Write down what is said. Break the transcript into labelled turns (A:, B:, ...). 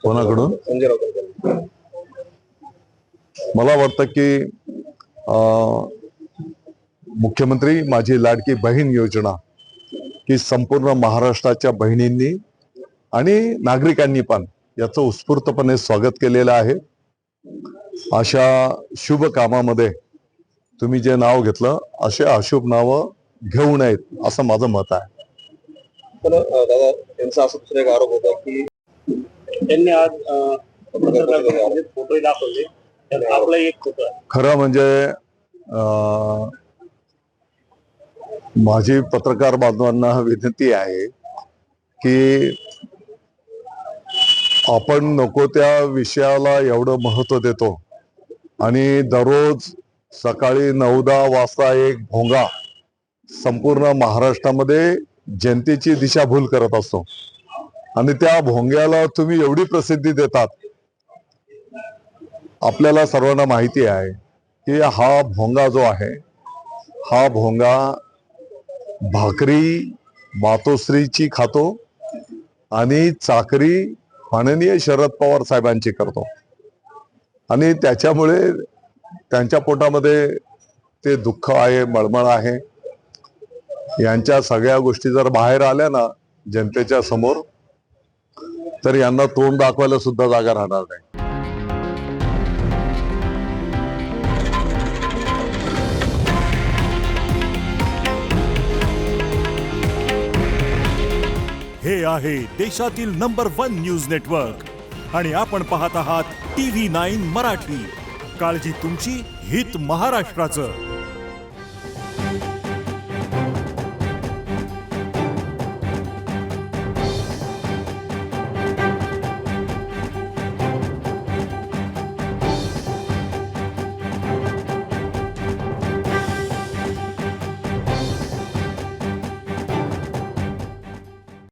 A: कोणाकडून?
B: संजय राऊतांकडून.
A: मला वाटतं की मुख्यमंत्री माझी लाडकी बहीण योजना ही संपूर्ण महाराष्ट्राच्या बहिणींनी आणि नागरिकांनी पण याचं उत्स्फूर्तपणे स्वागत केलेलं आहे. अशा शुभ कामामध्ये तुम्ही जे नाव घेतलं असे अशुभ नावं घेऊ नयेत असं माझं मत आहे.
B: पण दादा त्यांचा असा दुसरा एक आरोप होता की त्यांनी आज फोटो दाखवले त्यात आपला एक फोटो.
A: खरं म्हणजे माझी पत्रकार बांधवांना विनंती आहे की आपण नको त्या विषयाला एवढं महत्व देतो आणि दररोज सकाळी 9-10 वाजता एक भोंगा संपूर्ण महाराष्ट्रामध्ये जनतेची दिशाभूल करत असतो आणि त्या भोंग्याला तुम्ही एवढी प्रसिद्धी देतात. आपल्याला सर्वांना माहिती आहे की हा भोंगा जो आहे हा भोंगा भाकरी मातोश्रीची खातो आणि चाकरी माननीय शरद पवार साहेबांची करतो आणि त्याच्यामुळे त्यांच्या पोटामध्ये ते दुःख आहे, मळमळ आहे. यांच्या सगळ्या गोष्टी जर बाहेर आल्या ना जनतेच्या समोर तर यांना तोंड दाखवायला सुद्धा जागा राहणार नाही.
C: हे आहे देशातील नंबर 1 न्यूज नेटवर्क आणि आपण पाहत आहात TV9 मराठी. काळजी तुमची, हित महाराष्ट्राचं.